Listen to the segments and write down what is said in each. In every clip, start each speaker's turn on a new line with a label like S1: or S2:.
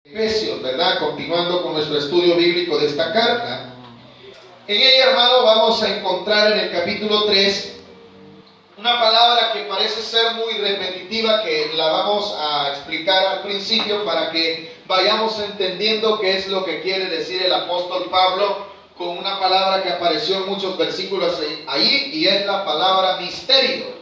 S1: Efesios, ¿verdad? Continuando con nuestro estudio bíblico de esta carta. En ella, hermano, vamos a encontrar en el capítulo 3 una palabra que parece ser muy repetitiva, que la vamos a explicar al principio para que vayamos entendiendo qué es lo que quiere decir el apóstol Pablo con una palabra que apareció en muchos versículos ahí, y es la palabra misterio.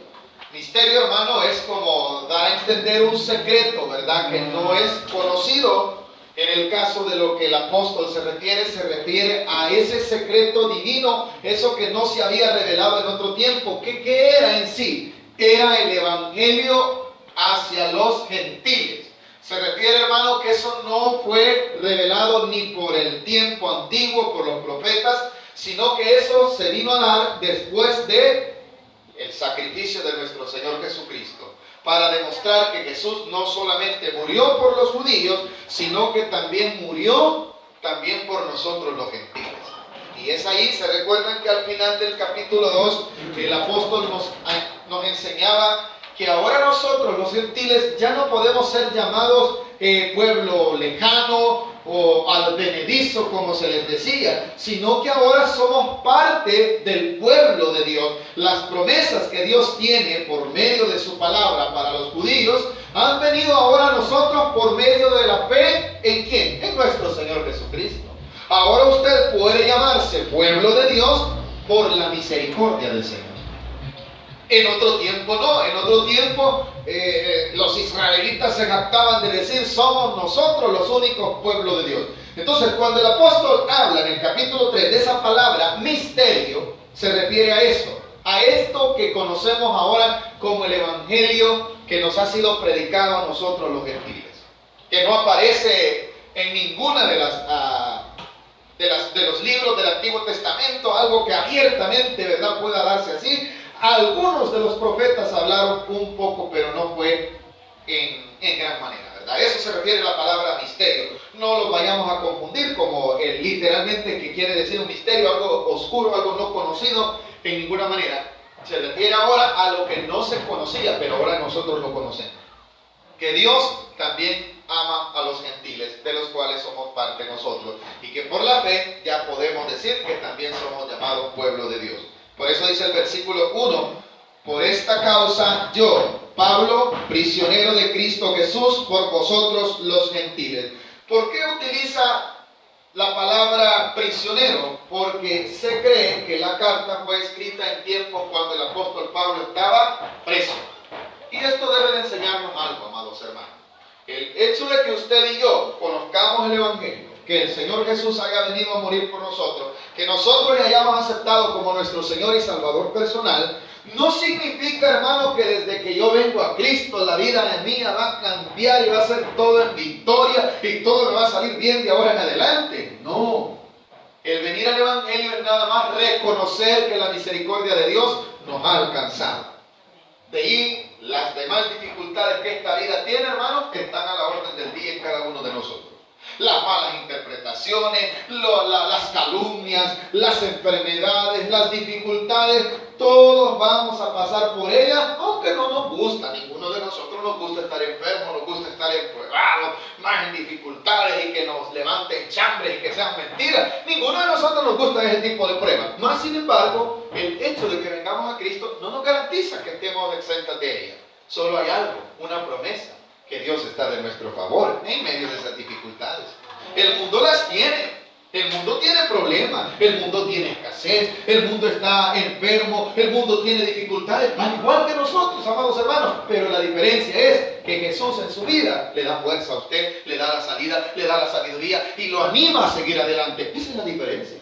S1: Misterio, hermano, es como dar a entender un secreto, ¿verdad? Que no es conocido. En el caso de lo que el apóstol se refiere a ese secreto divino, eso que no se había revelado en otro tiempo. ¿Qué era en sí? Era el evangelio hacia los gentiles. Se refiere, hermano, que eso no fue revelado ni por el tiempo antiguo, por los profetas, sino que eso se vino a dar después de el sacrificio de nuestro Señor Jesucristo, para demostrar que Jesús no solamente murió por los judíos, sino que también murió también por nosotros los gentiles. Y es ahí, se recuerdan que al final del capítulo 2, el apóstol nos enseñaba que ahora nosotros los gentiles ya no podemos ser llamados pueblo lejano o advenedizo, como se les decía, sino que ahora somos parte del pueblo de Dios. Las promesas que Dios tiene por medio de su palabra para los judíos han venido ahora a nosotros por medio de la fe. ¿En quién? En nuestro Señor Jesucristo. Ahora usted puede llamarse pueblo de Dios por la misericordia del Señor. En otro tiempo no, en otro tiempo los israelitas se jactaban de decir: somos nosotros los únicos pueblos de Dios. Entonces, cuando el apóstol habla en el capítulo 3 de esa palabra misterio, se refiere a eso, a esto que conocemos ahora como el evangelio que nos ha sido predicado a nosotros los gentiles, que no aparece en ninguna de los libros del Antiguo Testamento, algo que abiertamente, ¿verdad?, pueda darse así. Algunos de los profetas hablaron un poco, pero no fue en gran manera, ¿verdad? Eso se refiere a la palabra misterio. No lo vayamos a confundir como literalmente, que quiere decir un misterio, algo oscuro, algo no conocido, en ninguna manera. Se refiere ahora a lo que no se conocía, pero ahora nosotros lo conocemos. Que Dios también ama a los gentiles, de los cuales somos parte nosotros, y que por la fe ya podemos decir que también somos llamados pueblo de Dios. Por eso dice el versículo 1: por esta causa yo, Pablo, prisionero de Cristo Jesús, por vosotros los gentiles. ¿Por qué utiliza la palabra prisionero? Porque se cree que la carta fue escrita en tiempos cuando el apóstol Pablo estaba preso. Y esto debe de enseñarnos algo, amados hermanos. El hecho de que usted y yo conozcamos el evangelio, que el Señor Jesús haya venido a morir por nosotros, que nosotros le hayamos aceptado como nuestro Señor y Salvador personal, no significa, hermano, que desde que yo vengo a Cristo la vida mía va a cambiar y va a ser todo en victoria y todo me va a salir bien de ahora en adelante. No. El venir al evangelio es nada más reconocer que la misericordia de Dios nos ha alcanzado. De ahí las demás dificultades que esta vida tiene, hermano, que están a la orden del día en cada uno de nosotros. Las malas interpretaciones, las calumnias, las enfermedades, las dificultades, todos vamos a pasar por ellas, aunque no nos gusta. Ninguno de nosotros nos gusta estar enfermo, nos gusta estar empruebados, más en dificultades y que nos levanten chambres y que sean mentiras. Ninguno de nosotros nos gusta ese tipo de pruebas. Más sin embargo, el hecho de que vengamos a Cristo no nos garantiza que estemos exentos de ellas. Solo hay algo, una promesa: que Dios está de nuestro favor en medio de esas dificultades. El mundo las tiene. El mundo tiene problemas, el mundo tiene escasez, el mundo está enfermo, el mundo tiene dificultades, al igual que nosotros, amados hermanos. Pero la diferencia es que Jesús en su vida le da fuerza a usted, le da la salida, le da la sabiduría y lo anima a seguir adelante. Esa es la diferencia.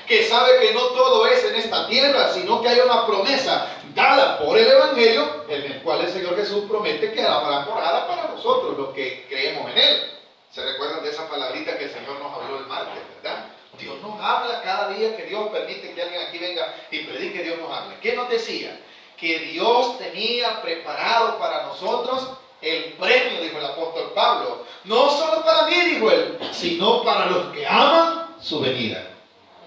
S1: Que sabe que no todo es en esta tierra, sino que hay una promesa dada por el evangelio, en el cual el Señor Jesús promete que habrá morada para nosotros, los que creemos en Él. ¿Se recuerdan de esa palabrita que el Señor nos habló el martes, verdad? Dios nos habla cada día que Dios permite que alguien aquí venga y predique. Dios nos habla. ¿Qué nos decía? Que Dios tenía preparado para nosotros el premio, dijo el apóstol Pablo. No solo para mí, dijo él, sino para los que aman su venida.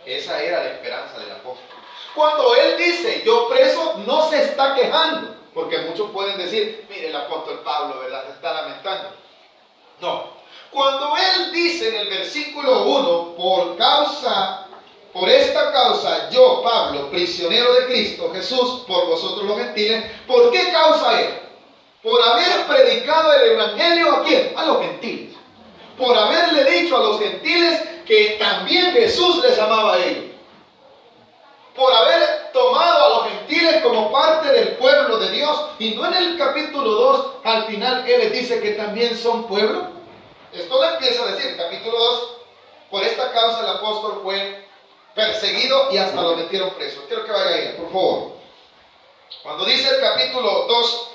S1: Esa era la esperanza del apóstol. Cuando él dice yo preso, no se está quejando, porque muchos pueden decir: mire, el apóstol Pablo, ¿verdad?, se está lamentando. No, Cuando él dice en el versículo 1, por esta causa yo, Pablo, prisionero de Cristo Jesús, por vosotros los gentiles, ¿por qué causa él? Por haber predicado el evangelio ¿a quién? A los gentiles. Por haberle dicho a los gentiles que también Jesús les amaba a ellos. Por haber tomado a los gentiles como parte del pueblo de Dios. Y no en el capítulo 2, al final él les dice que también son pueblo. Esto lo empieza a decir, capítulo 2, por esta causa el apóstol fue perseguido y hasta lo metieron preso. Quiero que vaya ahí, por favor. Cuando dice el capítulo 2,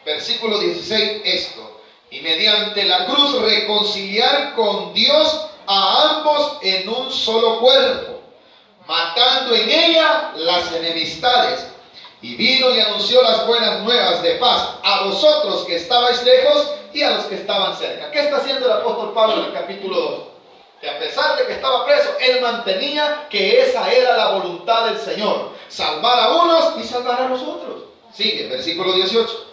S1: versículo 16, esto: y mediante la cruz reconciliar con Dios a ambos en un solo cuerpo, matando en ella las enemistades. Y vino y anunció las buenas nuevas de paz a vosotros que estabais lejos y a los que estaban cerca. ¿Qué está haciendo el apóstol Pablo en el capítulo 2? Que a pesar de que estaba preso, él mantenía que esa era la voluntad del Señor: salvar a unos y salvar a los otros. Sigue, versículo 18.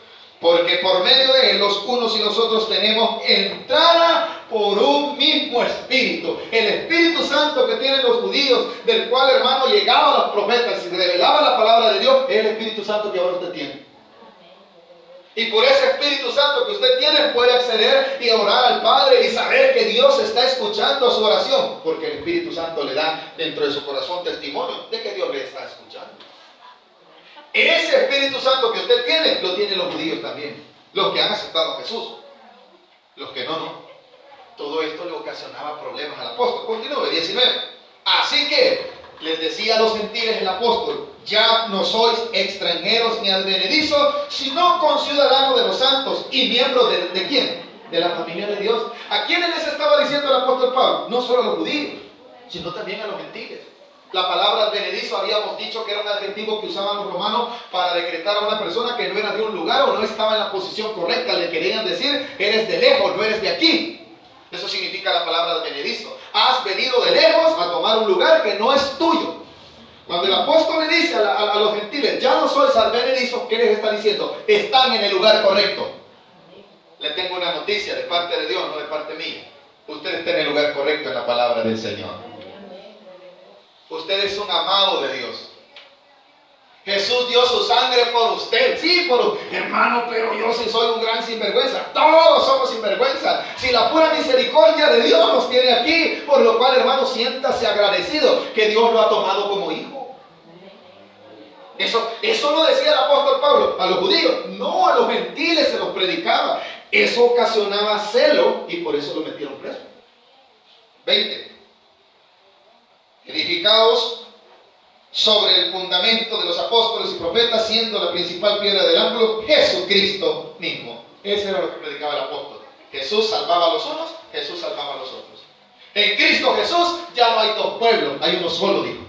S1: Porque por medio de él los unos y los otros tenemos entrada por un mismo espíritu. El Espíritu Santo que tienen los judíos, del cual, hermano, llegaban los profetas y revelaban la palabra de Dios, es el Espíritu Santo que ahora usted tiene. Y por ese Espíritu Santo que usted tiene puede acceder y orar al Padre y saber que Dios está escuchando su oración, porque el Espíritu Santo le da dentro de su corazón testimonio de que Dios le está escuchando. Ese Espíritu Santo que usted tiene, lo tienen los judíos también, los que han aceptado a Jesús. Los que no. Todo esto le ocasionaba problemas al apóstol. Continúe, 19. Así que les decía a los gentiles el apóstol: ya no sois extranjeros ni advenedizos, sino conciudadanos de los santos y miembros ¿de quién? De la familia de Dios. ¿A quiénes les estaba diciendo el apóstol Pablo? No solo a los judíos, sino también a los gentiles. La palabra advenedizo habíamos dicho que era un adjetivo que usaban los romanos para decretar a una persona que no era de un lugar o no estaba en la posición correcta. Le querían decir: eres de lejos, no eres de aquí. Eso significa la palabra advenedizo. Has venido de lejos a tomar un lugar que no es tuyo. Cuando el apóstol le dice a los gentiles: ya no sois advenedizos, ¿qué les está diciendo? Están en el lugar correcto. Le tengo una noticia de parte de Dios, no de parte mía. Usted está en el lugar correcto en la palabra del Señor. Usted es un amado de Dios. Jesús dio su sangre por usted. Sí, hermano, pero yo sí soy un gran sinvergüenza. Todos somos sinvergüenza. Si la pura misericordia de Dios nos tiene aquí, por lo cual, hermano, siéntase agradecido que Dios lo ha tomado como hijo. Eso lo decía el apóstol Pablo a los judíos. No, a los gentiles se los predicaba. Eso ocasionaba celo y por eso lo metieron preso. 20. Edificados sobre el fundamento de los apóstoles y profetas, siendo la principal piedra del ángulo Jesucristo mismo. Ese era lo que predicaba el apóstol. Jesús salvaba a los unos, Jesús salvaba a los otros. En Cristo Jesús ya no hay dos pueblos, hay uno solo, dijo.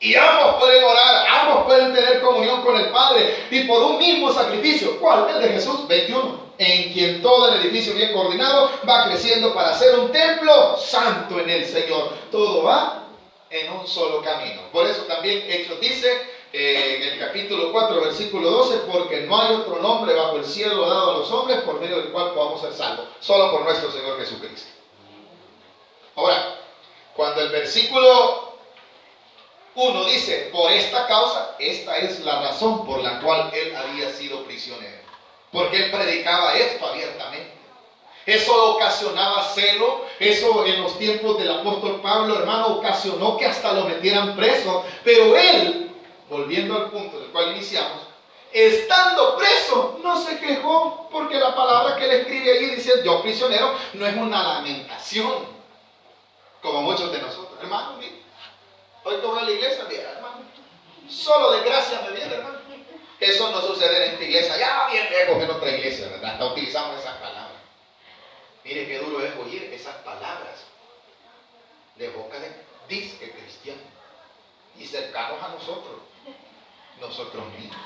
S1: Y ambos pueden orar, ambos pueden tener comunión con el Padre y por un mismo sacrificio. ¿Cuál? El de Jesús, 21. En quien todo el edificio bien coordinado va creciendo para ser un templo santo en el Señor. Todo va en un solo camino. Por eso también Hechos dice en el capítulo 4, versículo 12: porque no hay otro nombre bajo el cielo dado a los hombres por medio del cual podamos ser salvos, solo por nuestro Señor Jesucristo. Ahora, cuando el versículo 1 dice: por esta causa, esta es la razón por la cual él había sido prisionero. Porque él predicaba esto abiertamente. Eso ocasionaba celo. Eso en los tiempos del apóstol Pablo, hermano, ocasionó que hasta lo metieran preso. Pero él, volviendo al punto del cual iniciamos, estando preso, no se quejó, porque la palabra que él escribe ahí dice: yo prisionero, no es una lamentación, como muchos de nosotros. Hermano, mire, hoy que voy a la iglesia, mira, hermano, solo de gracia me viene, hermano. Eso no sucede en esta iglesia, ya bien lejos en otra iglesia, ¿verdad? Hasta utilizamos esas palabras. Mire qué duro es oír esas palabras de boca de disque cristiano y cercanos a nosotros mismos.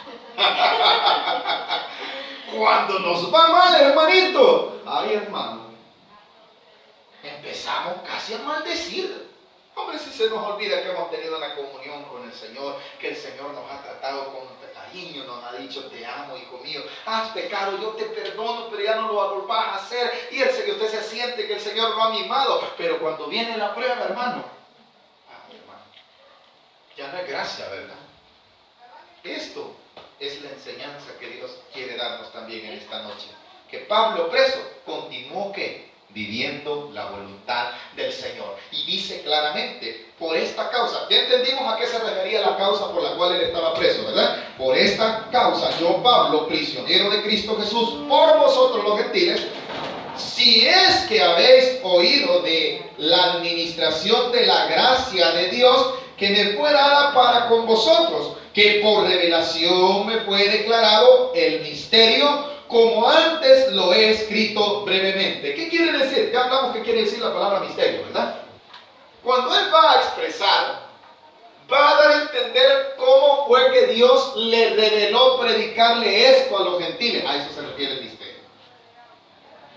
S1: Cuando nos va mal, hermanito, ay, hermano, empezamos casi a maldecir. Hombre, si se nos olvida que hemos tenido una comunión con el Señor, que el Señor nos ha tratado con cariño, nos ha dicho, te amo, hijo mío, has pecado, yo te perdono, pero ya no lo volvás a hacer. Y usted se siente que el Señor lo ha mimado, pero cuando viene la prueba, hermano, ya no es gracia, ¿verdad? Esto es la enseñanza que Dios quiere darnos también en esta noche. Que Pablo preso continuó que viviendo la voluntad del Señor. Y dice claramente, por esta causa, ya entendimos a qué se refería la causa por la cual él estaba preso, ¿verdad? Por esta causa, yo Pablo, prisionero de Cristo Jesús, por vosotros los gentiles, si es que habéis oído de la administración de la gracia de Dios que me fue dada para con vosotros, que por revelación me fue declarado el misterio, como antes lo he escrito brevemente. ¿Qué quiere decir? Ya hablamos qué quiere decir la palabra misterio, ¿verdad? Cuando él va a expresar, va a dar a entender cómo fue que Dios le reveló predicarle esto a los gentiles. A eso se refiere el misterio.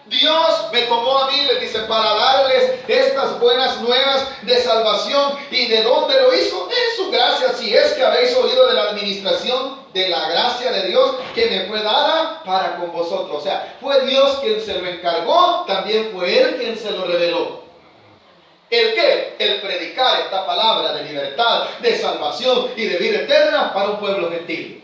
S1: Dios me tomó a mí, les dice, para darles estas buenas nuevas de salvación. ¿Y de dónde lo hizo? En su gracia. Si es que habéis oído de la administración de la gracia de Dios que me fue dada para con vosotros. O sea, fue Dios quien se lo encargó, también fue Él quien se lo reveló. ¿El qué? El predicar esta palabra de libertad, de salvación y de vida eterna para un pueblo gentil.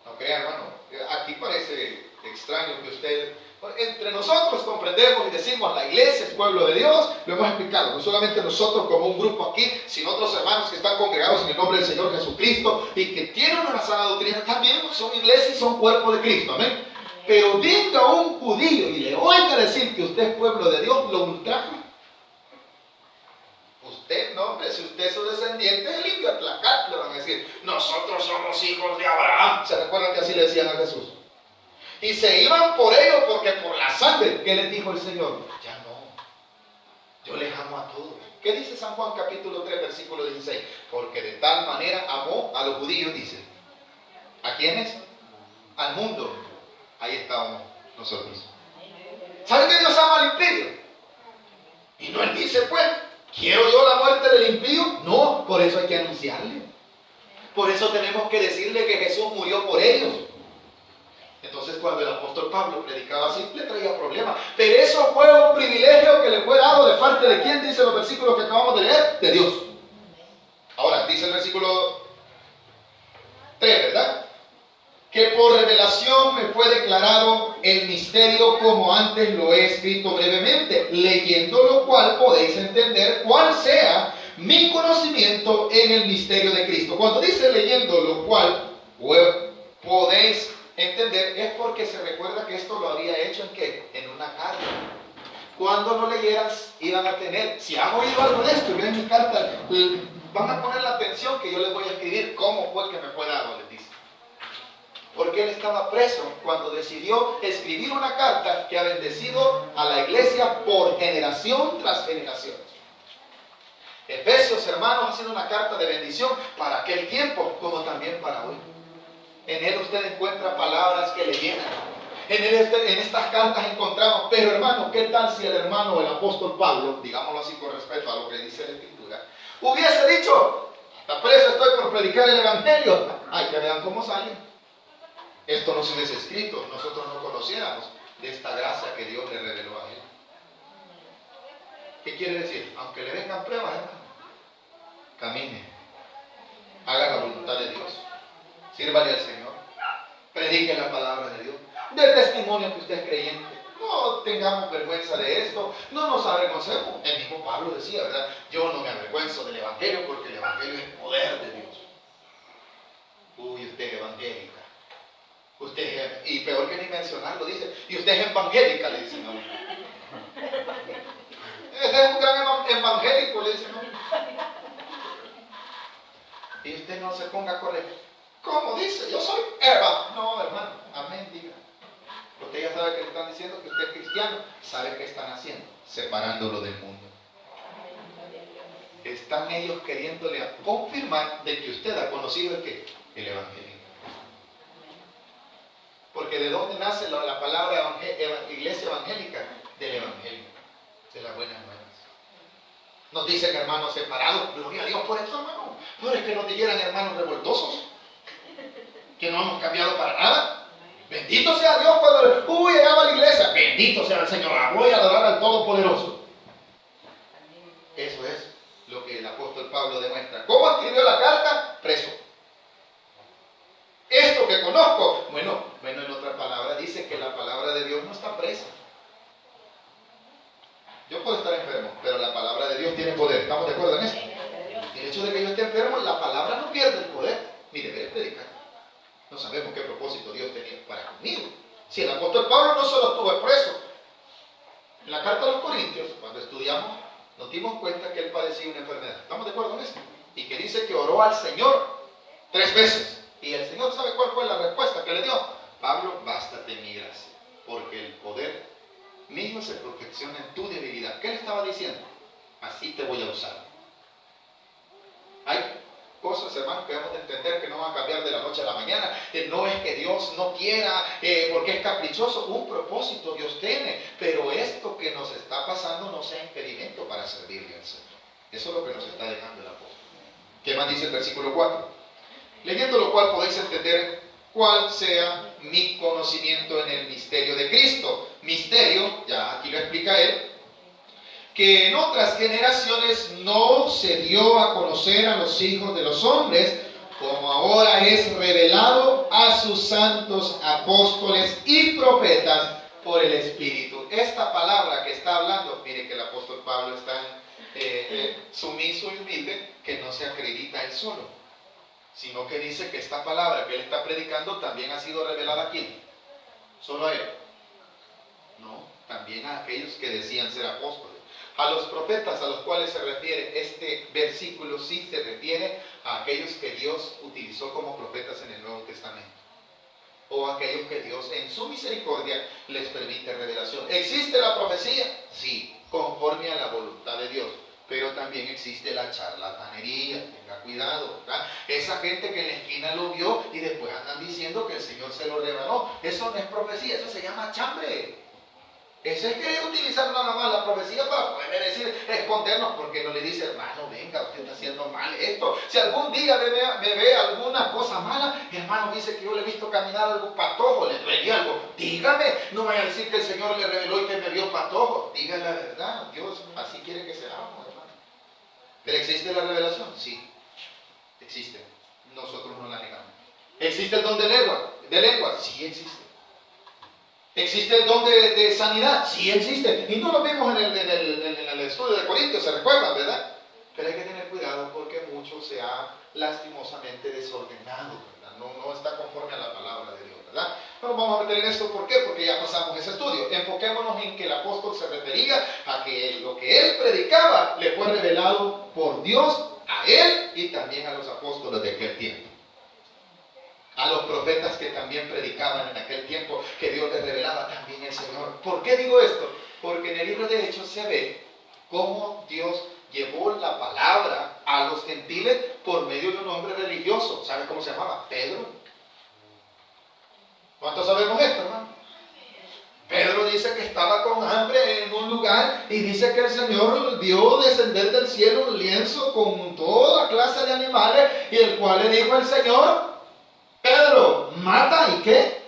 S1: No crean, hermano, aquí parece extraño que usted, entre nosotros comprendemos y decimos la iglesia es pueblo de Dios, lo hemos explicado, no solamente nosotros como un grupo aquí, sino otros hermanos que están congregados en el nombre del Señor Jesucristo y que tienen una sana doctrina, también son iglesia y son cuerpo de Cristo, amén. Pero venga un judío y le oiga decir que usted es pueblo de Dios, lo ultraja. Usted, no, hombre, si usted es su descendiente, el indio Tlacat, le van a decir, nosotros somos hijos de Abraham. ¿Se recuerdan que así le decían a Jesús? Y se iban por ellos porque por la sangre. ¿Qué les dijo el Señor? Ya no. Yo les amo a todos. ¿Qué dice San Juan capítulo 3 versículo 16? Porque de tal manera amó a los judíos, dice. ¿A quiénes? Al mundo. Ahí estábamos nosotros. ¿Saben que Dios ama al impío? Y no él dice, pues, ¿quiero yo la muerte del impío? No, por eso hay que anunciarle. Por eso tenemos que decirle que Jesús murió por ellos. Entonces cuando el apóstol Pablo predicaba así, le traía problemas. Pero eso fue un privilegio que le fue dado de parte de quién, dice los versículos que acabamos de leer, de Dios. Ahora, dice el versículo 3, ¿verdad? Que por revelación me fue declarado el misterio como antes lo he escrito brevemente, leyendo lo cual podéis entender cuál sea mi conocimiento en el misterio de Cristo. Cuando dice leyendo lo cual podéis entender, es porque se recuerda que esto lo había hecho en ¿qué? En una carta. Cuando lo leyeras iban a tener, si han oído algo de esto y ven mi carta, van a poner la atención que yo les voy a escribir cómo fue que me fue dado, les dice. Porque él estaba preso cuando decidió escribir una carta que ha bendecido a la iglesia por generación tras generación. Efesios, hermanos, ha sido una carta de bendición para aquel tiempo como también para hoy. En él usted encuentra palabras que le llenan. En estas cartas encontramos, pero hermano, ¿qué tal si el hermano, el apóstol Pablo, digámoslo así con respeto a lo que dice la Escritura, hubiese dicho, está preso estoy por predicar el Evangelio? Ay, que vean cómo sale. Esto no se hubiese escrito, nosotros no conociéramos de esta gracia que Dios le reveló a él. ¿Qué quiere decir? Aunque le vengan pruebas, hermano, camine, haga la voluntad de Dios, sírvale al Señor, predique la palabra de Dios, dé testimonio que usted es creyente. No tengamos vergüenza de esto, no nos avergoncemos. El mismo Pablo decía, ¿verdad? Yo no me avergüenzo del Evangelio porque el Evangelio es poder de Dios. Uy, usted es evangélica. Usted es, y peor que ni mencionarlo, dice, y usted es evangélica, le dicen, no. Este es un gran evangélico, le dicen, no. Y usted no se ponga a correr. ¿Cómo dice? Yo soy Eva. No, hermano, amén, diga. Usted ya sabe que le están diciendo que usted es cristiano. ¿Sabe qué están haciendo? Separándolo del mundo. Están ellos queriéndole confirmar de que usted ha conocido el ¿qué? El Evangelio. Porque ¿de dónde nace la palabra iglesia evangélica? Del Evangelio, de las buenas nuevas. Nos dicen hermanos separados. Gloria a Dios por eso, hermano. No es que nos dijeran hermanos revoltosos, que no hemos cambiado para nada. Bendito sea Dios cuando llegaba a la iglesia. Bendito sea el Señor. Voy a adorar al Todopoderoso. Eso es lo que el apóstol Pablo demuestra. ¿Cómo escribió la carta? Preso. Esto que conozco, bueno, en otras palabras dice que la palabra de Dios no está presa. Yo puedo estar enfermo, pero la palabra de Dios tiene poder. ¿Estamos de acuerdo en eso? El hecho de que yo esté enfermo, la palabra no pierde el poder. Mi deber es predicar. No sabemos qué propósito Dios tenía para conmigo. Si el apóstol Pablo no solo estuvo preso, en la carta a los Corintios, cuando estudiamos, nos dimos cuenta que él padecía una enfermedad. ¿Estamos de acuerdo en eso? Y que dice que oró al Señor 3 veces. Y el Señor sabe cuál fue la respuesta que le dio. Pablo, bástate mi gracia, porque el poder mío se perfecciona en tu debilidad. ¿Qué le estaba diciendo? Así te voy a usar. Hay cosas, hermanos, que debemos de entender que no van a cambiar de la noche a la mañana. No es que Dios no quiera, porque es caprichoso. Un propósito Dios tiene, pero esto que nos está pasando no sea impedimento para servirle al Señor. Eso es lo que nos está dejando el apóstol. ¿Qué más dice el versículo 4? Leyendo lo cual podéis entender cuál sea mi conocimiento en el misterio de Cristo. Misterio, ya aquí lo explica él, que en otras generaciones no se dio a conocer a los hijos de los hombres, como ahora es revelado a sus santos apóstoles y profetas por el Espíritu. Esta palabra que está hablando, mire que el apóstol Pablo está sumiso y humilde, que no se acredita él solo, sino que dice que esta palabra que él está predicando también ha sido revelada a quién. ¿Solo a él? No, también a aquellos que decían ser apóstoles. A los profetas a los cuales se refiere este versículo sí se refiere a aquellos que Dios utilizó como profetas en el Nuevo Testamento, o a aquellos que Dios en su misericordia les permite revelación. ¿Existe la profecía? Sí, conforme a la voluntad de Dios. Pero también existe la charlatanería, tenga cuidado, ¿verdad? Esa gente que en la esquina lo vio y después andan diciendo que el Señor se lo reveló. Eso no es profecía, eso se llama chambre. Eso es querer utilizar nada más la profecía para poder decir, escondernos, porque no le dice, hermano, venga, usted está haciendo mal esto. Si algún día me ve alguna cosa mala, mi hermano dice que yo le he visto caminar algún patojo, le duele algo, dígame, no vaya a decir que el Señor le reveló y que me vio patojo. Diga la verdad, Dios así quiere que seamos. ¿Pero existe la revelación? Sí, existe. Nosotros no la negamos. ¿Existe el don de lengua? Sí existe. ¿Existe el don de sanidad? Sí existe. Y no lo vimos en el estudio de Corintios, ¿se recuerdan, verdad? Pero hay que tener cuidado porque mucho se ha lastimosamente desordenado, ¿verdad? No está conforme a la palabra de Dios, ¿verdad? Bueno, vamos a meter en esto, ¿por qué? Porque ya pasamos ese estudio. Enfoquémonos en que el apóstol se refería a que lo que él predicaba le fue revelado por Dios a él y también a los apóstoles de aquel tiempo. A los profetas que también predicaban en aquel tiempo, que Dios les revelaba también el Señor. ¿Por qué digo esto? Porque en el libro de Hechos se ve cómo Dios llevó la palabra a los gentiles por medio de un hombre religioso. ¿Saben cómo se llamaba? Pedro. ¿Cuántos sabemos esto, hermano? Pedro dice que estaba con hambre en un lugar y dice que el Señor vio descender del cielo un lienzo con toda clase de animales y el cual le dijo al Señor, Pedro, mata, ¿y qué?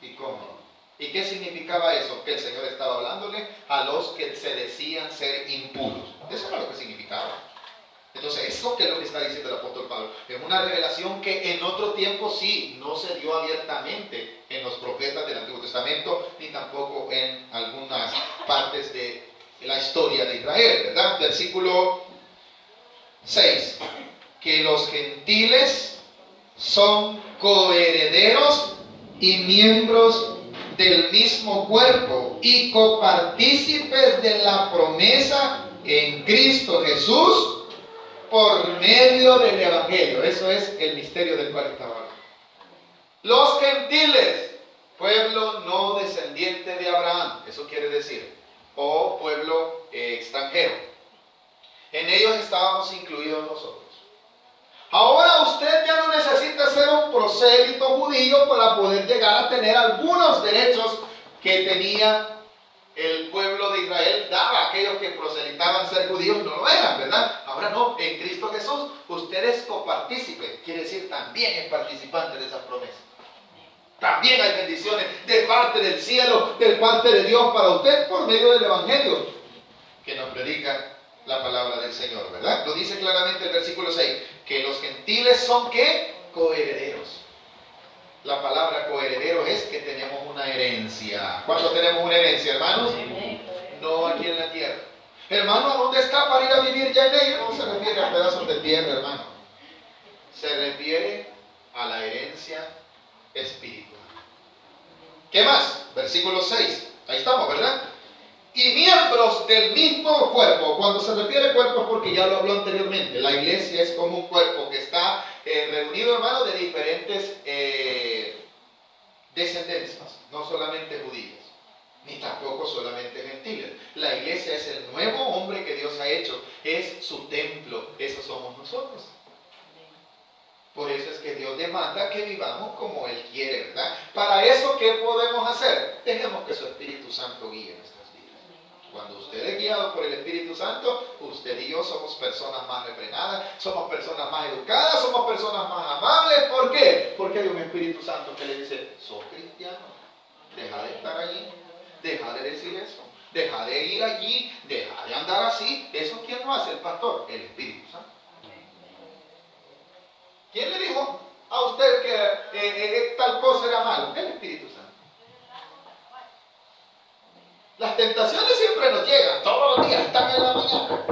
S1: ¿Y cómo? ¿Y qué significaba eso? Que el Señor estaba hablándole a los que se decían ser impuros. Eso era lo que significaba. Entonces, eso que es lo que está diciendo el apóstol Pablo. Es una revelación que en otro tiempo sí, no se dio abiertamente en los profetas del Antiguo Testamento, ni tampoco en algunas partes de la historia de Israel, ¿verdad? Versículo 6. Que los gentiles son coherederos y miembros del mismo cuerpo y copartícipes de la promesa en Cristo Jesús por medio del Evangelio. Eso es el misterio del cual estaba hablando. Los gentiles, pueblo no descendiente de Abraham, eso quiere decir, o pueblo extranjero. En ellos estábamos incluidos nosotros. Ahora usted ya no necesita ser un prosélito judío para poder llegar a tener algunos derechos que tenía el pueblo de Israel, daba a aquellos que aparentaban ser judíos no lo eran, ¿verdad? Ahora no, en Cristo Jesús usted es copartícipe, quiere decir también es participante de esas promesas. También hay bendiciones de parte del cielo, de parte de Dios para usted por medio del Evangelio que nos predica la palabra del Señor, ¿verdad? Lo dice claramente el versículo 6, que los gentiles son ¿qué? Coherederos. La palabra coheredero es que tenemos una herencia. ¿Cuándo tenemos una herencia, hermanos? No aquí en la tierra. Hermano, ¿a dónde está para ir a vivir ya en ella? No se refiere a pedazos de tierra, hermano. Se refiere a la herencia espiritual. ¿Qué más? Versículo 6. Ahí estamos, ¿verdad? Y miembros del mismo cuerpo. Cuando se refiere a cuerpo es porque ya lo habló anteriormente. La iglesia es como un cuerpo que está reunido, hermano, de diferentes descendencias. No solamente judíos, ni tampoco solamente gentiles. La iglesia es el nuevo hombre que Dios ha hecho. Es su templo. Esos somos nosotros. Por eso es que Dios demanda que vivamos como Él quiere, ¿verdad? Para eso, ¿qué podemos hacer? Dejemos que su Espíritu Santo guíe nuestras vidas. Cuando usted es guiado por el Espíritu Santo, usted y yo somos personas más refrenadas, somos personas más educadas, somos personas más amables. ¿Por qué? Porque hay un Espíritu Santo que le dice, sos cristiano, deja de estar allí, deja de decir eso, deja de ir allí, deja de andar así. ¿Eso quién lo hace? El pastor, el Espíritu Santo. ¿Quién le dijo a usted que tal cosa era malo? El Espíritu Santo. Las tentaciones siempre nos llegan, todos los días, están en la mañana.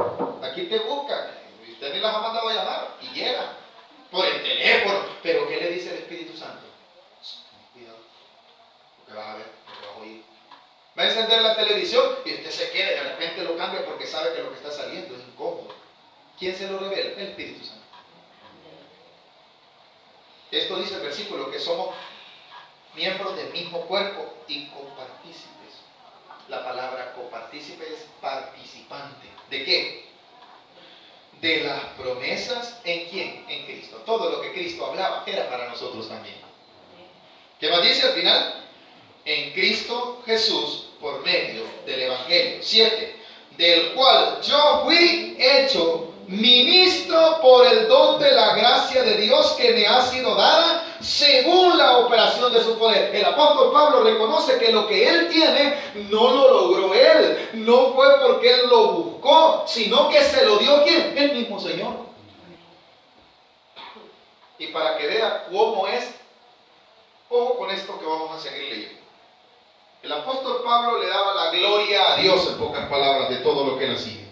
S1: Aquí te buscan, y usted ni las ha mandado a llamar, y llegan por el teléfono. Pero ¿qué le dice el Espíritu Santo? Cuidado, porque vas a ver, porque vas a oír. Va a encender la televisión y usted se queda y de repente lo cambia porque sabe que lo que está saliendo es incómodo. ¿Quién se lo revela? El Espíritu Santo. Esto dice el versículo, que somos miembros del mismo cuerpo y copartícipes. La palabra copartícipe es participante. ¿De qué? De las promesas, ¿en quién? En Cristo. Todo lo que Cristo hablaba era para nosotros también. ¿Qué más dice al final? En Cristo Jesús, por medio del Evangelio. 7. Del cual yo fui hecho ministro por el don de la gracia de Dios que me ha sido dada según la operación de su poder. El apóstol Pablo reconoce que lo que él tiene no lo logró él, no fue porque él lo buscó, sino que se lo dio ¿quién? El mismo Señor. Y para que vea cómo es, ojo con esto que vamos a seguir leyendo. El apóstol Pablo le daba la gloria a Dios, en pocas palabras, de todo lo que él hacía.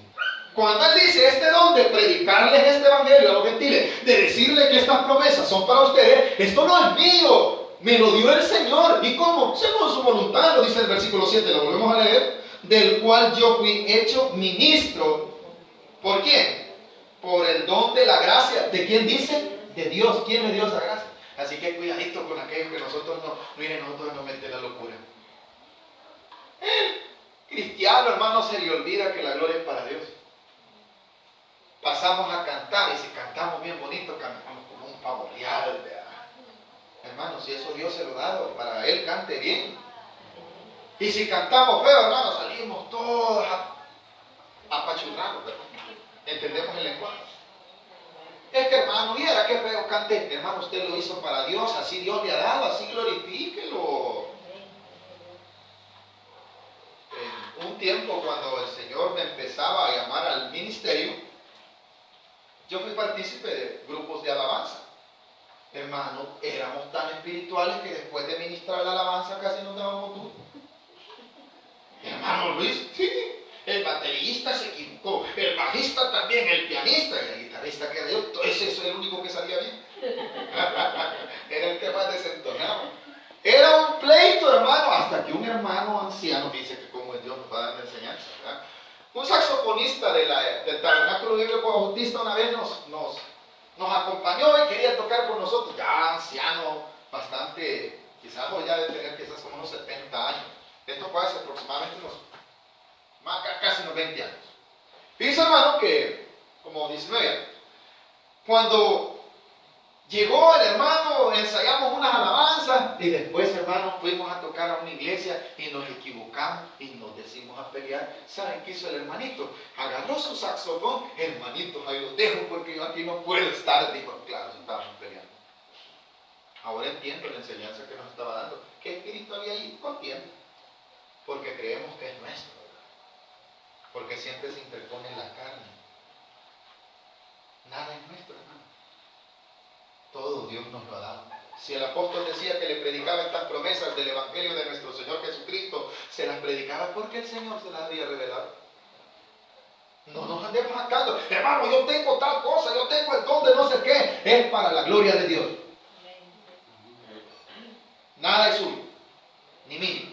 S1: Cuando él dice este don de predicarles este evangelio a los gentiles, de decirles que estas promesas son para ustedes, esto no es mío, me lo dio el Señor. ¿Y cómo? Según su voluntad, lo dice el versículo 7, lo volvemos a leer, del cual yo fui hecho ministro. ¿Por quién? Por el don de la gracia. ¿De quién dice? De Dios. ¿Quién le dio esa gracia? Así que cuidadito con aquellos que nosotros nos meten la locura. El cristiano, hermano, se le olvida que la gloria es para Dios. Pasamos a cantar y si cantamos bien bonito, cantamos como un pavo real. Hermano, si eso Dios se lo ha dado, para Él cante bien. Y si cantamos feo, hermano, salimos todos apachurrados. ¿Entendemos el lenguaje? Es que, hermano, mira qué feo cante. Hermano, usted lo hizo para Dios, así Dios le ha dado, así glorifíquelo. En un tiempo cuando el Señor me empezaba a llamar al ministerio, yo fui partícipe de grupos de alabanza. Hermano, éramos tan espirituales que después de ministrar la alabanza casi nos dábamos duro. Hermano Luis, sí. El baterista se equivocó, el bajista también, el pianista y el guitarrista que era yo, ese es el único que salía bien. Era el que más desentonaba. Era un pleito, hermano, hasta que un hermano anciano, dice que como Dios nos va a dar la enseñanza, ¿verdad? Un saxofonista del Tabernáculo Bíblico Bautista una vez nos acompañó y quería tocar con nosotros, ya anciano, bastante, quizás ya de tener quizás como unos 70 años. Esto fue hace aproximadamente casi unos 20 años. Dice, hermano, que como 19 años. Cuando Llegó el hermano, ensayamos unas alabanzas y después, hermano, fuimos a tocar a una iglesia y nos equivocamos y nos decimos a pelear. ¿Saben qué hizo el hermanito? Agarró su saxofón. Hermanitos, ahí los dejo porque yo aquí no puedo estar. Dijo, claro, si estábamos peleando. Ahora entiendo la enseñanza que nos estaba dando. ¿Qué espíritu había ahí? Contienda. Porque creemos que es nuestro. Porque siempre se interpone en la carne. Nada es nuestro, hermano. Todo Dios nos lo ha dado. Si el apóstol decía que le predicaba estas promesas del Evangelio de nuestro Señor Jesucristo, se las predicaba porque el Señor se las había revelado. No nos andemos sacando, hermano, yo tengo tal cosa, yo tengo el don de no sé qué. Es para la gloria de Dios. Nada es suyo, ni mío.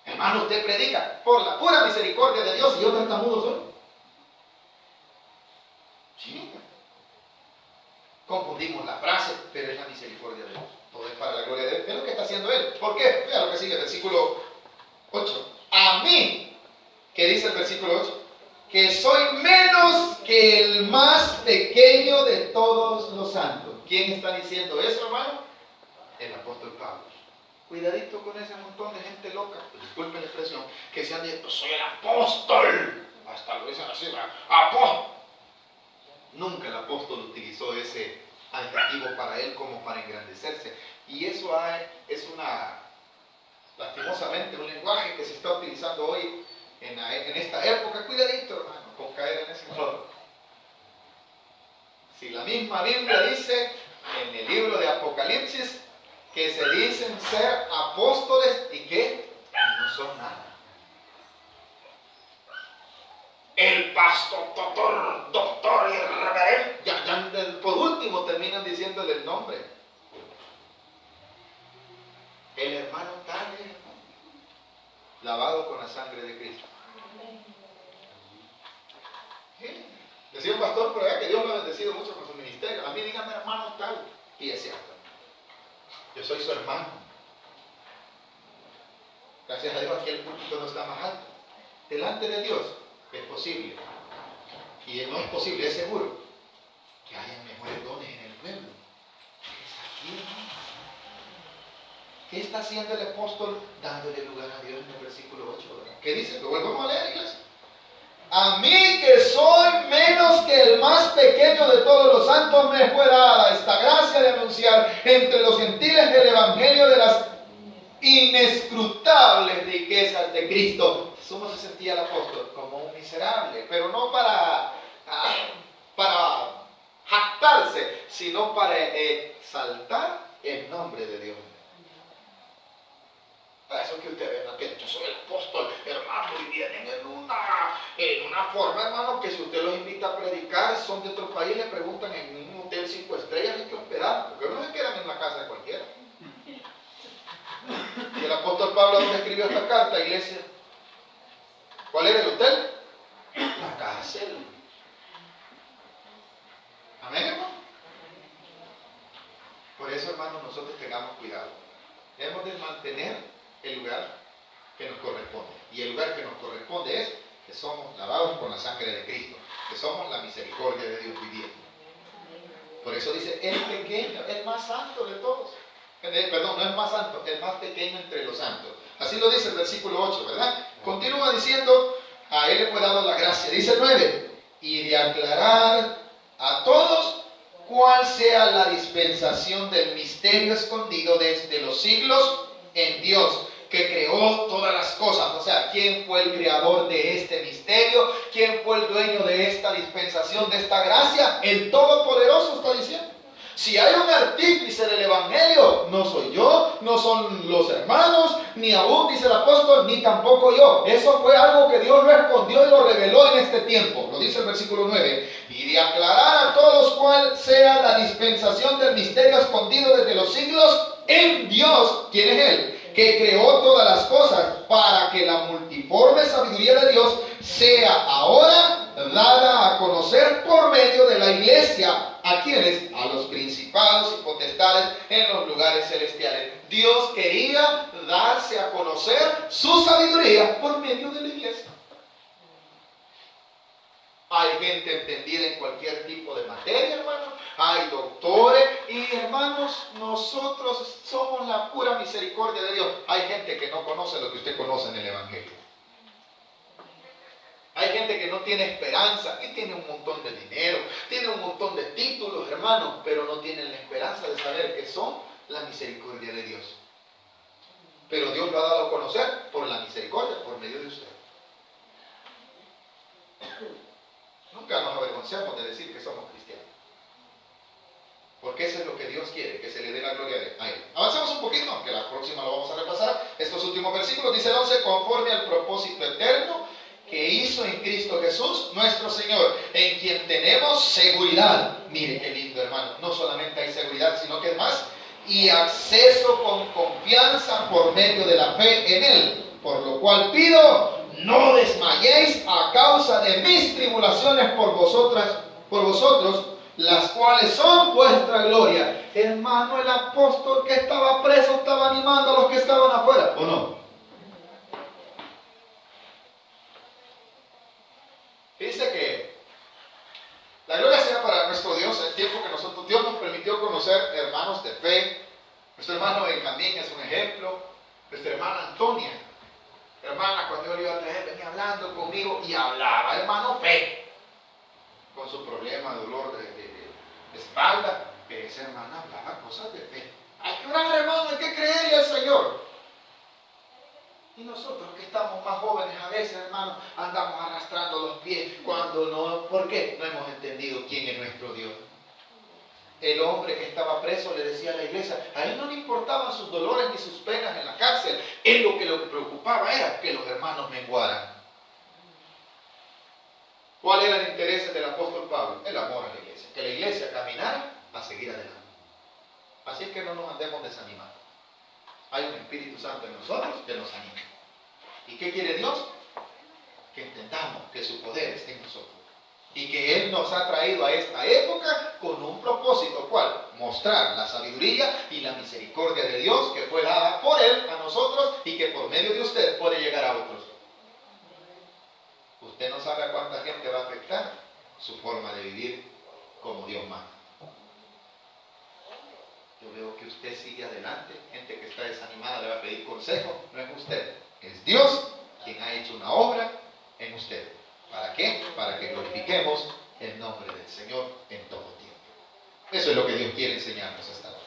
S1: Hermano, usted predica por la pura misericordia de Dios y yo tartamudo soy. Sí. Confundimos la frase, pero es la misericordia de Dios. Todo es para la gloria de Dios. Es lo que está haciendo Él. ¿Por qué? Vea lo que sigue, versículo 8. A mí, ¿qué dice el versículo 8? Que soy menos que el más pequeño de todos los santos. ¿Quién está diciendo eso, hermano? El apóstol Pablo. Cuidadito con ese montón de gente loca, disculpen la expresión, que se han dicho, soy el apóstol. Hasta lo dicen así, apóstol. Nunca el apóstol utilizó ese adjetivo para él como para engrandecerse. Y eso es lastimosamente, un lenguaje que se está utilizando hoy en esta época. Cuidadito, hermano, con caer en ese error. Si la misma Biblia dice en el libro de Apocalipsis que se dicen ser apóstoles y que no son nada. El pastor, doctor y el reverendo, ya por último terminan diciéndole el nombre. El hermano tal, lavado con la sangre de Cristo. ¿Sí? Decía un pastor por allá que Dios lo ha bendecido mucho con su ministerio. A mí dígame hermano tal, y es cierto. Yo soy su hermano. Gracias a Dios aquí el púlpito no está más alto. Delante de Dios es posible, y no es posible, es seguro, que haya mejores dones en el pueblo. Es aquí, hermano. ¿Qué está haciendo el apóstol? Dándole lugar a Dios en el versículo 8, ¿verdad? ¿Qué dice? Lo volvemos a leer, iglesia. A mí que soy menos que el más pequeño de todos los santos, me fue dada esta gracia de anunciar entre los gentiles el evangelio de las inescrutables riquezas de Cristo. ¿Cómo se sentía el apóstol? Como un miserable, pero no para jactarse, sino para exaltar el nombre de Dios. Eso que ustedes ven, que yo soy el apóstol, hermano, y vienen en una forma, hermano, que si usted los invita a predicar, son de otro país, le preguntan en un hotel 5 estrellas, hay que hospedar, porque no se quedan en la casa de cualquiera. Y el apóstol Pablo, ¿dónde escribió esta carta, iglesia? ¿Cuál era el hotel? La cárcel. Amén, hermano. Por eso, hermano, nosotros tengamos cuidado. Debemos de mantener el lugar que nos corresponde. Y el lugar que nos corresponde es que somos lavados con la sangre de Cristo, que somos la misericordia de Dios viviendo. Por eso dice, el pequeño, el más santo de todos. Perdón, no es más santo, el más pequeño entre los santos. Así lo dice el versículo 8, ¿verdad? Continúa diciendo, a él le fue dado la gracia. Dice el 9, y de aclarar a todos cuál sea la dispensación del misterio escondido desde los siglos en Dios, que creó todas las cosas. O sea, ¿quién fue el creador de este misterio? ¿Quién fue el dueño de esta dispensación, de esta gracia? El Todopoderoso está diciendo. Si hay un artífice del Evangelio, no soy yo, no son los hermanos, ni aún dice el apóstol, ni tampoco yo. Eso fue algo que Dios lo escondió y lo reveló en este tiempo. Lo dice el versículo 9. Y de aclarar a todos cuál sea la dispensación del misterio escondido desde los siglos en Dios. ¿Quién es Él? Que creó todas las cosas, para que la multiforme sabiduría de Dios sea ahora dada a conocer por medio de la iglesia. ¿A quiénes? A los principados y potestades en los lugares celestiales. Dios quería darse a conocer su sabiduría por medio de la iglesia. Hay gente entendida en cualquier tipo de materia, hermano. Hay doctores y hermanos, nosotros somos la pura misericordia de Dios. Hay gente que no conoce lo que usted conoce en el Evangelio. Hay gente que no tiene esperanza y tiene un montón de dinero, tiene un montón de títulos, hermanos, pero no tienen la esperanza de saber que son la misericordia de Dios. Pero Dios lo ha dado a conocer por la misericordia, por medio de usted. Nunca nos avergoncemos de decir que somos cristianos. Porque eso es lo que Dios quiere, que se le dé la gloria a Él. Avancemos un poquito, aunque la próxima lo vamos a repasar. Estos últimos versículos, dice el 11, conforme al propósito eterno que hizo en Cristo Jesús, nuestro Señor, en quien tenemos seguridad. Mire qué lindo, hermano. No solamente hay seguridad, sino que es más, y acceso con confianza por medio de la fe en Él. Por lo cual pido, no desmayéis a causa de mis tribulaciones por vosotros, las cuales son vuestra gloria. Hermano, el apóstol que estaba preso estaba animando a los que estaban afuera, ¿o no? Fíjense que la gloria sea para nuestro Dios, el tiempo que Dios nos permitió conocer hermanos de fe. Nuestro hermano Benjamín es un ejemplo. Nuestra hermana Antonia, hermana, cuando yo le iba a traer, venía hablando conmigo y hablaba, hermano, fe, con su problema de dolor de espalda. Pero esa hermana hablaba cosas de fe. Hay que orar, hermano, hay que creerle al Señor. Y nosotros que estamos más jóvenes a veces, hermano, andamos arrastrando los pies cuando no. ¿Por qué? No hemos entendido quién es nuestro Dios. El hombre que estaba preso le decía a la iglesia, a él no le importaban sus dolores ni sus penas en la cárcel. Él lo que preocupaba era que los hermanos menguaran. ¿Cuál era el interés del apóstol Pablo? El amor a la iglesia. Que la iglesia caminara a seguir adelante. Así que no nos andemos desanimando. Hay un Espíritu Santo en nosotros que nos anima. ¿Y qué quiere Dios? Que entendamos que su poder está en nosotros. Y que Él nos ha traído a esta época con un propósito. ¿Cuál? Mostrar la sabiduría y la misericordia de Dios que fue dada por Él a nosotros y que por medio de usted puede llegar a otros. Usted no sabe a cuánta gente va a afectar su forma de vivir como Dios manda. Yo veo que usted sigue adelante. Gente que está desanimada le va a pedir consejo. No es usted, es Dios quien ha hecho una obra en usted. ¿Para qué? Para que glorifiquemos el nombre del Señor en todo tiempo. Eso es lo que Dios quiere enseñarnos esta noche.